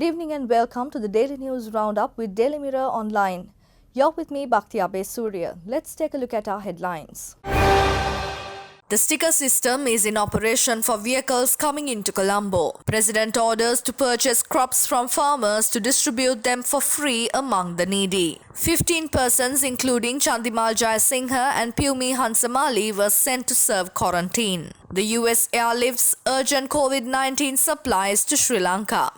Good evening and welcome to the Daily News Roundup with Daily Mirror Online. You're with me, Bhakti Abe Surya. Let's take a look at our headlines. The sticker system is in operation for vehicles coming into Colombo. President orders to purchase crops from farmers to distribute them for free among the needy. 15 persons including Chandimal Jayasinghe and Pumi Hansamali were sent to serve quarantine. The US airlifts urgent COVID-19 supplies to Sri Lanka.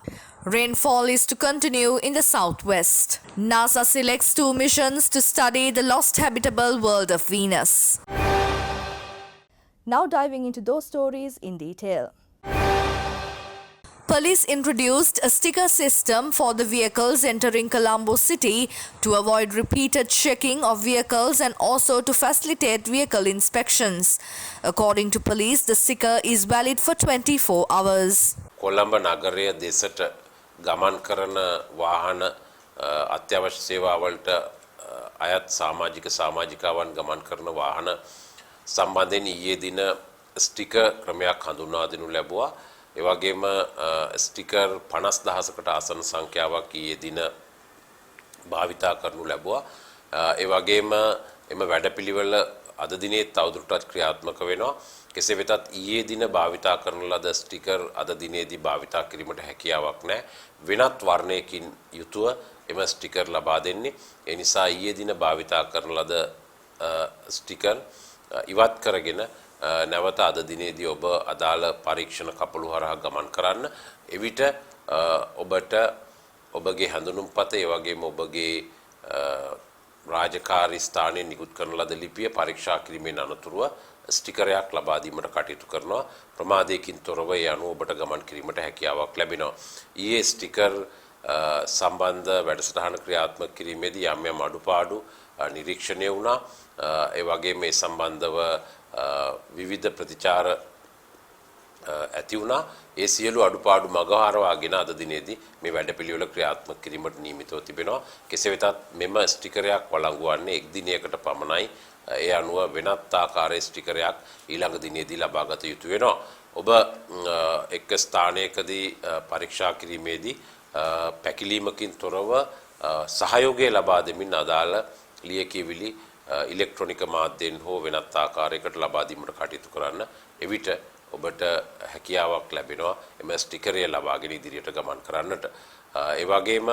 Rainfall is to continue in the southwest. NASA selects 2 missions to study the lost habitable world of Venus. Now diving into those stories in detail. Police introduced a sticker system for the vehicles entering Colombo city to avoid repeated checking of vehicles and also to facilitate vehicle inspections. According to police, the sticker is valid for 24 hours. Colombo නගරය දෙසට ගමන් කරන වාහන අත්‍යවශ්‍ය සේවාවලට අයත් සමාජිකාවන් ගමන් කරන වාහන සම්බන්ධයෙන් ඊයේ දින ස්ටිකර් ක්‍රමයක් හඳුන්වා දෙනු ලැබුවා. ඒ වගේම ස්ටිකර් 50000කට ආසන්න සංඛ්‍යාවක් ඊයේ දින භාවිතා කරනු ලැබුවා. ඒ වගේම එම වැඩපිළිවෙල අද දිනේ තවදුරටත් ක්‍රියාත්මක වෙනවා. කෙසේ වෙතත් ඊයේ දින භාවිතා කරන ලද ස්ටිකර් අද දිනේදී භාවිතා කිරීමට හැකියාවක් නැහැ. වෙනත් වර්ණයකින් යුතුව එම ස්ටිකර් ලබා දෙන්නේ. ඒ නිසා ඊයේ දින භාවිතා කරන ලද ස්ටිකර් ඉවත් කරගෙන නැවත අද දිනේදී ඔබ අදාළ පරීක්ෂණ කපළු හරහා ගමන් කරන්න. එවිට ඔබට ඔබගේ හැඳුනුම්පත ඒ වගේම ඔබගේ රාජකාරී ස්ථානයේ නිකුත් කරන ලද ලිපිය පරීක්ෂා කිරීමෙන් අනතුරුව ස්ටිකරයක් ලබා දීමට කටයුතු කරනවා. ප්‍රමාදයකින් තොරව ඒ අනුව ඔබට ගමන් කිරීමට හැකියාවක් ලැබෙනවා. ඊයේ ස්ටිකර් සම්බන්ධ වැඩසටහන ක්‍රියාත්මක කිරීමේදී යම් අඩුපාඩු නිරීක්ෂණය වුණා. ඒ වගේම මේ සම්බන්ධව විවිධ ප්‍රතිචාර ඇති වුණා. ඒ සියලු අඩුපාඩු මගහරවාගෙන අද දිනේදී මේ වැඩපිළිවෙල ක්‍රියාත්මක කිරීමට නියමිතව තිබෙනවා. කෙසේ වෙතත් මෙම ස්ටිකරයක් වළංගු වන්නේ 1 දිනයකට පමණයි. ඒ අනුව වෙනත් ආකාරයේ ස්ටිකරයක් ඊළඟ දිනේදී ලබාගත යුතු වෙනවා. ඔබ එක් ස්ථානයකදී පරීක්ෂා කිරීමේදී පැකිලීමකින් තොරව සහයෝගය ලබා දෙමින් අදාළ ලියකියවිලි ඉලෙක්ට්‍රොනික මාධ්‍යයෙන් හෝ වෙනත් ආකාරයකට ලබා දීමට කටයුතු කරන්න. එවිට ඔබට හැකියාවක් ලැබෙනවා එම ස්ටිකරය ලබාගෙන ඉදිරියට ගමන් කරන්නට. ඒ වගේම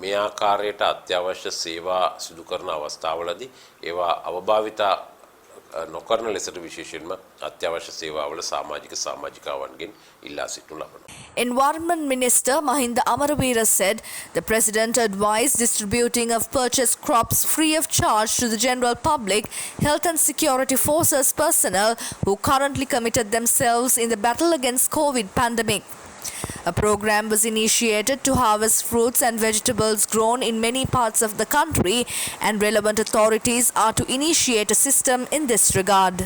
මේ ආකාරයට අත්‍යවශ්‍ය සේවා සිදු කරන අවස්ථාවලදී ඒවා අවභාවිතා නොකරන ලෙසට විශේෂයෙන්ම අත්‍යවශ්‍ය සේවාවල සමාජිකාවන්ගෙන් ඉල්ලා සිටිනු ලබනවා. Environment Minister Mahinda Amaraweera said the President advised distributing of purchased crops free of charge to the general public, health and security forces personnel who currently committed themselves in the battle against COVID pandemic. A program was initiated to harvest fruits and vegetables grown in many parts of the country, and relevant authorities are to initiate a system in this regard.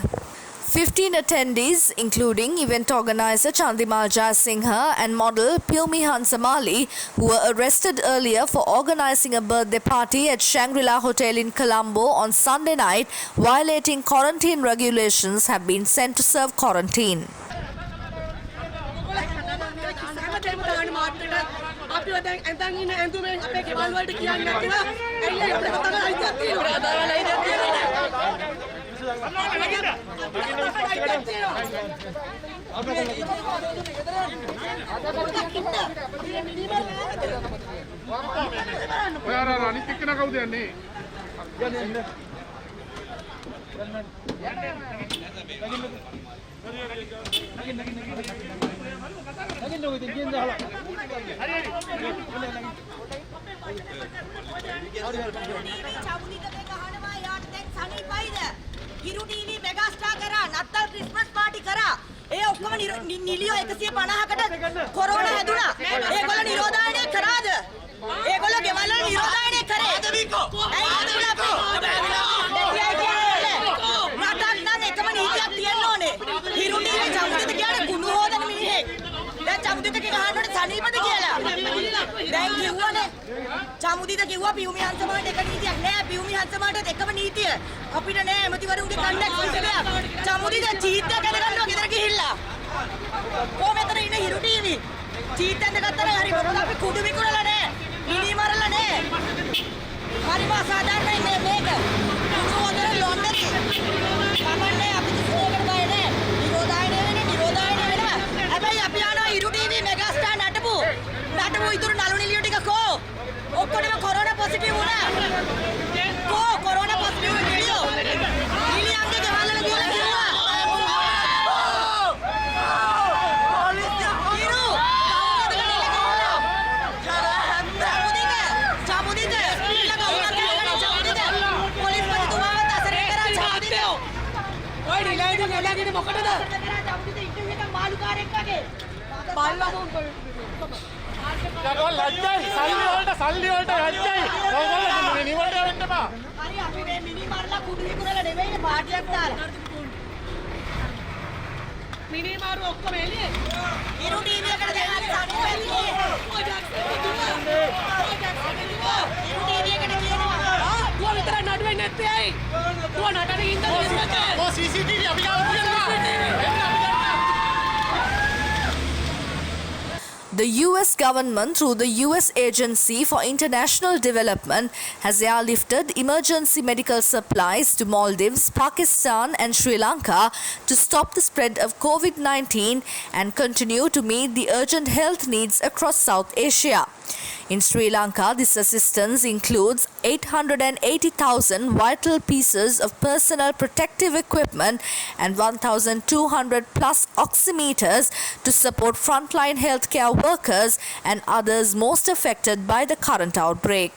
15 attendees, including event organizer Chandimal Jayasinghe and model Pumi Hansamali, who were arrested earlier for organizing a birthday party at Shangri-La Hotel in Colombo on Sunday night, violating quarantine regulations, have been sent to serve quarantine. Hiru TV megastar කරා නත්තල් Christmas party කරා ඒ ඔක්කොම නිලියෝ 150කට corona හැදුනා ඒගොල්ලෝ නිරෝධායනය කරාද ඒගොල්ලෝ ගෙවල් වල නිරෝධායනය කරේ ආදවිකෝ ආදවිකෝ රටක් නම් එකම නීතියක් තියෙන්න ඕනේ හිරු ටීවී චමුදිත කියන්නේ කුණු හොදන මිනිහෙක් දැන් චමුදිතගේ ගහනකොට සනීපද කියලා දැන් කිව්වනේ චමුදිත කිව්වා පියුමි හන්සමාට එක නීතියක් නෑ පියුමි හන්සමාට එකම නීතිය අපිට නෑ එමතිවරුන්ගේ කණ්ඩක් කිසිදයක් චමුදිත චීත්ත කරගන්නවා ගෙදර ගිහිල්ලා කොහොමද ඉන්නේ හිරු ටීවී චීත්තෙන්ද ගත්තා නම් හරි මොකද අපි කුඩු විකුණලා නෑ. මිනි මරලා නෑ. හරිම අසාධාරණයි මේක. කුඩු හොදලා ලොන්ඩරි. කමන්නේ අපි කිසිමකට බය නෑ. නිරෝධායනය වෙනවා. හැබැයි අපි යනවා ඉරු ටීවී මෙගාස්ටාර් නටපු ඉතුරු නළු නිලියෝ ටික කෝ? ඔක්කොටම කොරෝනා පොසිටිව් වුණා. කෝ කොරෝනා පොසිටිව් නිලියෝ? නිලියන්ගේ ගෙවල්වල ගිහලා කිව්වා. සල්ලි වලට ලැජ්ජයි. ඔයගොල්ලෝ නිවට වෙන්න එපා. හරි අපි මේ මිනි මරලා කුඩු විකුණලා නෙවෙයි පාටියක් දාලා. මිනි මාරු ඔක්කොම එළියේ. ඉරු ටීවී එකට දෙන්න සම්පූර්ණයි. ඉරු ටීවී එකට කියනවා. දුව විතර නඩුවෙන්නේ නැත්තේ ඇයි? දුව නටන ඉඳන් ඉස්සරහ. ඔය CCTV අපි ගාව තියෙනවා. The US government, through the US Agency for International Development, has airlifted emergency medical supplies to Maldives, Pakistan and Sri Lanka to stop the spread of COVID-19 and continue to meet the urgent health needs across South Asia. In Sri Lanka, this assistance includes 880,000 vital pieces of personal protective equipment and 1,200 plus oximeters to support frontline healthcare workers and others most affected by the current outbreak.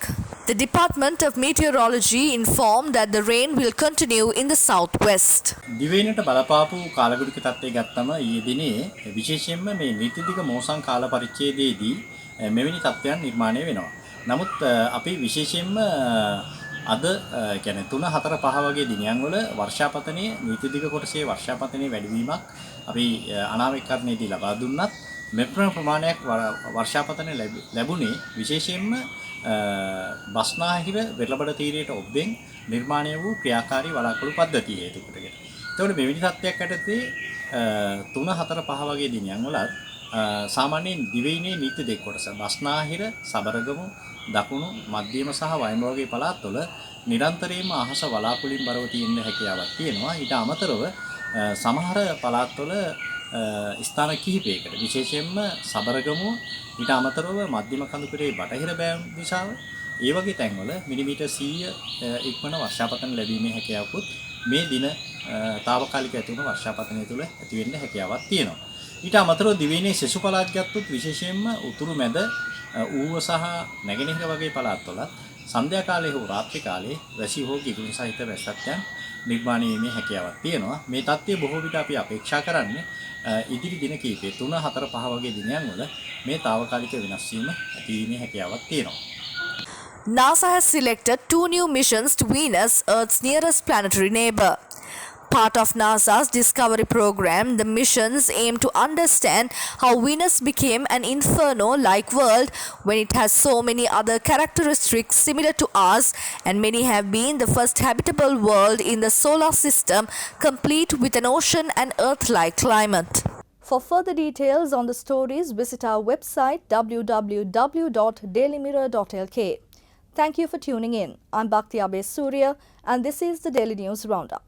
The Department of Meteorology informed that the rain will continue in the southwest. දිවයිනට බලපාපු කාලගුණික තත්ත්වය ගත්තම ඊයේ දිනේ විශේෂයෙන්ම මේ නීතිදිග මෝසම් කාල පරිච්ඡේදයේදී මෙවැනි තත්ත්වයන් නිර්මාණය වෙනවා. නමුත් අපි විශේෂයෙන්ම අද කියන්නේ 3 4 5 වගේ දිනයන් වල වර්ෂාපතනයේ නීතිදිග කොටසේ වර්ෂාපතනයේ වැඩිවීමක් අපි අනාවැකරණයේදී ලබා දුන්නත් මෙප්‍රම ප්‍රමාණයක් වර්ෂාපතන ලැබුණේ විශේෂයෙන්ම බස්නාහිර වෙරළබඩ තීරයට ඔබ්බෙන් නිර්මාණය වූ ක්‍රියාකාරී වළාකුළු පද්ධතිය හේතු කොටගෙන. එතකොට මෙවැනි තත්ත්වයක් යටතේ 3 4 5 වගේ දිනයන් වලත් සාමාන්‍යයෙන් දිවයිනේ නීති දෙක කොටස බස්නාහිර, සබරගමු, දකුණු, මධ්‍යම සහ වයඹ වගේ පළාත්වල නිරන්තරයෙන්ම අහස වලාකුළින් බරව තියෙන හැකියාවක් තියෙනවා. ඊට අමතරව සමහර පළාත්වල ස්ථාන කිහිපයකට විශේෂයෙන්ම සබරගමු ඊට අමතරව මධ්‍යම කඳුකරේ බටහිර බෑම් දිශාව ඒ වගේ තැන්වල මිලිමීටර් 100 ඉක්මන වර්ෂාපතන ලැබීමේ හැකියාවකුත් මේ දින తాවකාලික ඇති වුණු වර්ෂාපතනය තුළ ඇති වෙන්න හැකියාවක් තියෙනවා. ඊට අමතරව දිවයිනේ සෙසු පළාත් ගත්තොත් විශේෂයෙන්ම උතුරු මැද ඌව සහ නැගෙනහිර වගේ පළාත්වල සන්ධ්‍යා කාලයේ හෝ රාත්‍රී කාලයේ වැසි හෝ කිගුරු සහිත වැස්සක්යන් නිර්මාණය වීමේ හැකියාවක් තියෙනවා. මේ තත්ත්වය බොහෝ විට අපි අපේක්ෂා කරන්නේ ඉදිරි දින කිහිපේ 3 4 5 වගේ දිනයන් වල මේ తాවකාලික වෙනස් වීම ඇති වීමේ හැකියාවක් තියෙනවා. NASA has selected 2 new missions to Venus, Earth's nearest planetary neighbor. Part of NASA's Discovery program, the missions aim to understand how Venus became an inferno-like world when it has so many other characteristics similar to ours, and many have been the first habitable world in the solar system, complete with an ocean and Earth-like climate. For further details on the stories, visit our website www.dailymirror.lk. Thank you for tuning in. I'm Bhakti Abe Surya, and this is the Daily News Roundup.